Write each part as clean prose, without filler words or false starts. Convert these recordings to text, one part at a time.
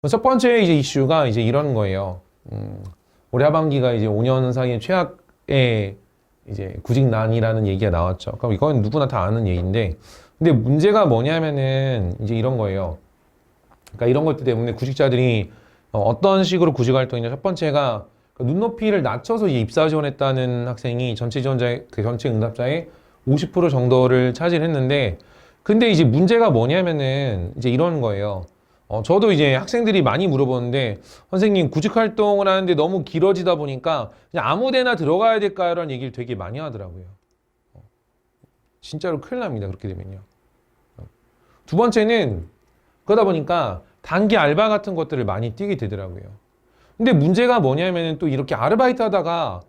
첫 번째 이제 이슈가 이제 이런 거예요. 올해 하반기가 이제 5년 사이에 최악의 이제 구직난이라는 얘기가 나왔죠. 그럼 이건 누구나 다 아는 얘기인데, 근데 문제가 뭐냐면은 이제 이런 거예요. 그러니까 이런 것들 때문에 구직자들이 어떤 식으로 구직 활동이냐. 첫 번째가 눈높이를 낮춰서 이제 입사 지원했다는 학생이 전체 지원자의 그 전체 응답자의 50% 정도를 차지했는데, 근데 이제 문제가 뭐냐면은 이제 이런 거예요. 저도 이제 학생들이 많이 물어보는데, 선생님 구직 활동을 하는데 너무 길어지다 보니까 그냥 아무 데나 들어가야 될까요? 라는 얘기를 되게 많이 하더라고요. 진짜로 큰일 납니다. 그렇게 되면요. 두 번째는 그러다 보니까 단기 알바 같은 것들을 많이 뛰게 되더라고요. 근데 문제가 뭐냐면은 또 이렇게 아르바이트 하다가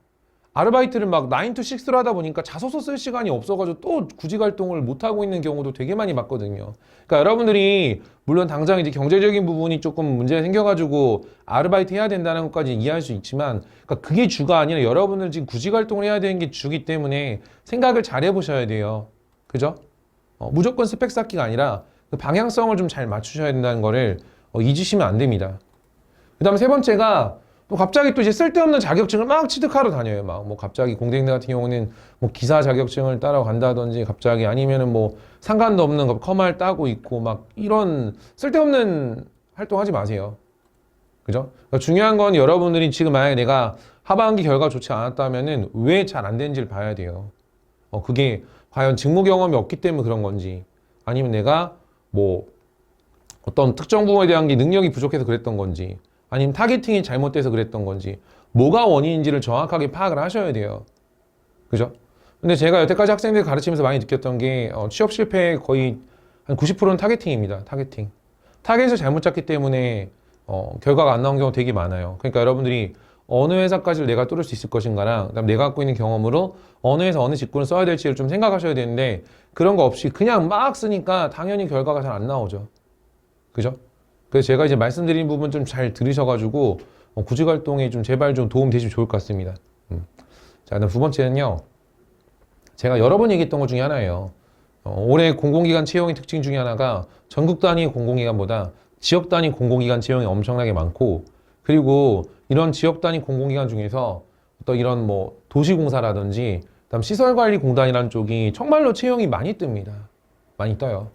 아르바이트를 막 9 to 6로 하다 보니까 자소서 쓸 시간이 없어가지고 또 구직 활동을 못하고 있는 경우도 되게 많이 봤거든요. 그러니까 여러분들이 물론 당장 이제 경제적인 부분이 조금 문제가 생겨가지고 아르바이트 해야 된다는 것까지 이해할 수 있지만, 그러니까 그게 주가 아니라 여러분들 지금 구직 활동을 해야 되는 게 주기 때문에 생각을 잘 해보셔야 돼요. 그죠? 무조건 스펙 쌓기가 아니라 그 방향성을 좀 잘 맞추셔야 된다는 거를 잊으시면 안 됩니다. 그 다음에 세 번째가 또 갑자기 또 이제 쓸데없는 자격증을 막 취득하러 다녀요. 막 뭐 갑자기 공대생들 같은 경우는 뭐 기사 자격증을 따라간다든지 갑자기 아니면은 뭐 상관도 없는 거 커말 따고 있고 막 이런 쓸데없는 활동하지 마세요. 그죠? 그러니까 중요한 건 여러분들이 지금 만약에 내가 하반기 결과 좋지 않았다면은 왜 잘 안 되는지를 봐야 돼요. 그게 과연 직무 경험이 없기 때문에 그런 건지, 아니면 내가 뭐 어떤 특정 부분에 대한 게 능력이 부족해서 그랬던 건지, 아니면 타겟팅이 잘못돼서 그랬던 건지, 뭐가 원인인지를 정확하게 파악을 하셔야 돼요. 그죠? 근데 제가 여태까지 학생들 가르치면서 많이 느꼈던 게 취업 실패의 거의 한 90%는 타겟팅입니다. 타겟팅. 타겟을 잘못 잡기 때문에 결과가 안 나온 경우 되게 많아요. 그러니까 여러분들이 어느 회사까지를 내가 뚫을 수 있을 것인가랑, 그다음 내가 갖고 있는 경험으로 어느 회사 어느 직군을 써야 될지를 좀 생각하셔야 되는데, 그런 거 없이 그냥 막 쓰니까 당연히 결과가 잘 안 나오죠. 그죠? 그래서 제가 이제 말씀드린 부분 좀 잘 들으셔가지고 구직 활동에 좀 제발 좀 도움 되시면 좋을 것 같습니다. 자, 그다음 두 번째는요. 제가 여러 번 얘기했던 것 중에 하나예요. 올해 공공기관 채용의 특징 중에 하나가 전국 단위 공공기관보다 지역 단위 공공기관 채용이 엄청나게 많고, 그리고 이런 지역 단위 공공기관 중에서 또 이런 뭐 도시공사라든지 그다음 시설관리공단이라는 쪽이 정말로 채용이 많이 뜹니다. 많이 떠요.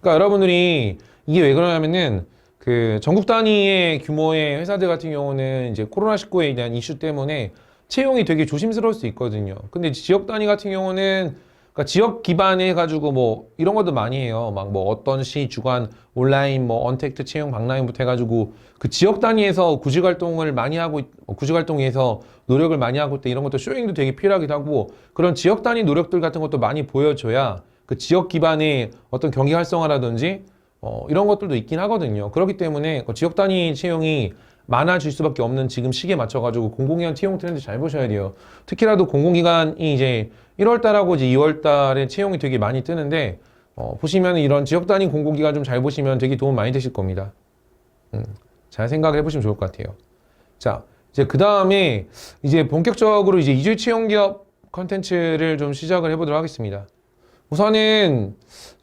그러니까 여러분들이 이게 왜 그러냐면은 그 전국 단위의 규모의 회사들 같은 경우는 이제 코로나19에 대한 이슈 때문에 채용이 되게 조심스러울 수 있거든요. 근데 지역 단위 같은 경우는 그러니까 지역 기반에 해가지고 뭐 이런 것도 많이 해요. 막 뭐 어떤 시 주간 온라인 뭐 언택트 채용 박람회부터 해가지고 그 지역 단위에서 구직 활동을 많이 하고 구직 활동에서 노력을 많이 하고 있다, 이런 것도 쇼잉도 되게 필요하기도 하고, 그런 지역 단위 노력들 같은 것도 많이 보여줘야 그 지역 기반의 어떤 경기 활성화라든지 이런 것들도 있긴 하거든요. 그렇기 때문에 지역 단위 채용이 많아질 수밖에 없는 지금 시기에 맞춰가지고 공공기관 채용 트렌드 잘 보셔야 돼요. 특히라도 공공기관이 이제 1월달하고 이제 2월달에 채용이 되게 많이 뜨는데, 보시면 이런 지역 단위 공공기관 좀 잘 보시면 되게 도움 많이 되실 겁니다. 잘 생각을 해보시면 좋을 것 같아요. 자, 이제 그 다음에 이제 본격적으로 이제 이주희 채용 기업 컨텐츠를 좀 시작을 해보도록 하겠습니다. 우선은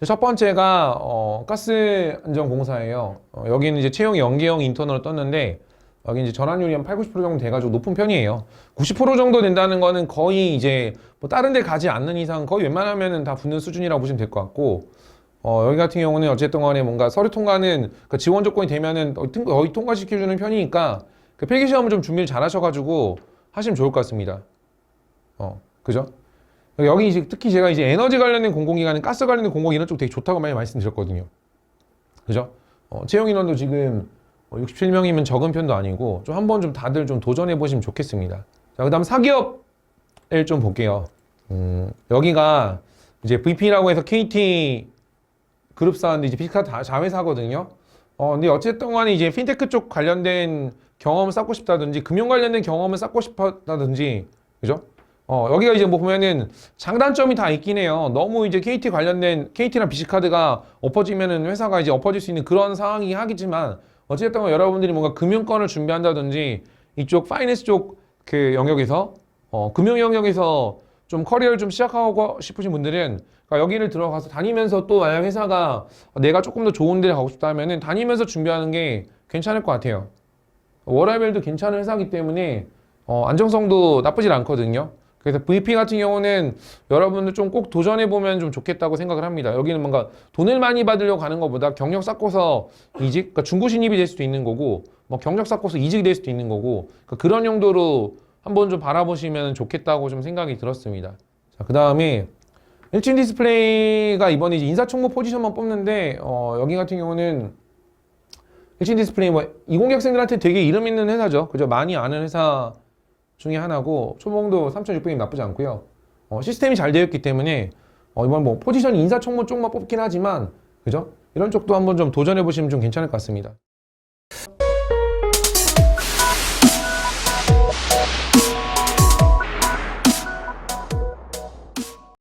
첫 번째가 가스안전공사예요. 여기는 이제 채용이 연계형 인턴으로 떴는데, 여기 이제 전환율이 한 8, 90% 정도 돼가지고 높은 편이에요. 90% 정도 된다는 거는 거의 이제 뭐 다른 데 가지 않는 이상 거의 웬만하면은 다 붙는 수준이라고 보시면 될 것 같고, 여기 같은 경우는 어쨌든 간에 뭔가 서류 통과는 그 지원 조건이 되면은 거의 통과시켜주는 편이니까 그 필기시험을 좀 준비를 잘 하셔가지고 하시면 좋을 것 같습니다. 그죠? 여기 이제 특히 제가 이제 에너지 관련된 공공기관은 가스 관련된 공공기관 쪽 되게 좋다고 많이 말씀드렸거든요. 그죠? 채용 인원도 지금 67명이면 적은 편도 아니고 좀 한번 좀 다들 좀 도전해 보시면 좋겠습니다. 자, 그다음 사기업을 좀 볼게요. 여기가 이제 VP라고 해서 KT 그룹사인데 이제 피카 자회사거든요. 근데 어쨌든 간에 이제 핀테크 쪽 관련된 경험을 쌓고 싶다든지 금융 관련된 경험을 쌓고 싶다든지, 그죠? 여기가 이제 뭐 보면은 장단점이 다 있긴 해요. 너무 이제 KT 관련된 KT랑 BC카드가 엎어지면은 회사가 이제 엎어질 수 있는 그런 상황이긴 하겠지만, 어쨌든 여러분들이 뭔가 금융권을 준비한다든지 이쪽 파이낸스 쪽 그 영역에서 금융 영역에서 좀 커리어를 좀 시작하고 싶으신 분들은 그러니까 여기를 들어가서 다니면서 또 만약 회사가 내가 조금 더 좋은 데를 가고 싶다 하면은 다니면서 준비하는 게 괜찮을 것 같아요. 워라밸도 괜찮은 회사이기 때문에 안정성도 나쁘질 않거든요. 그래서 VP 같은 경우는 여러분들 좀 꼭 도전해보면 좀 좋겠다고 생각을 합니다. 여기는 뭔가 돈을 많이 받으려고 가는 것보다 경력 쌓고서 이직, 그러니까 중고 신입이 될 수도 있는 거고, 뭐 경력 쌓고서 이직이 될 수도 있는 거고, 그러니까 그런 용도로 한번 좀 바라보시면 좋겠다고 좀 생각이 들었습니다. 자, 그 다음에 일진 디스플레이가 이번에 이제 인사총무 포지션만 뽑는데, 여기 같은 경우는 일진 디스플레이 뭐 이공학생들한테 되게 이름 있는 회사죠. 그죠? 많이 아는 회사 중에 하나고 초봉도 3,600이 나쁘지 않고요. 시스템이 잘 되어 있기 때문에 이번 뭐 포지션 인사총무 쪽만 뽑긴 하지만 그죠? 이런 쪽도 한번 좀 도전해 보시면 좀 괜찮을 것 같습니다.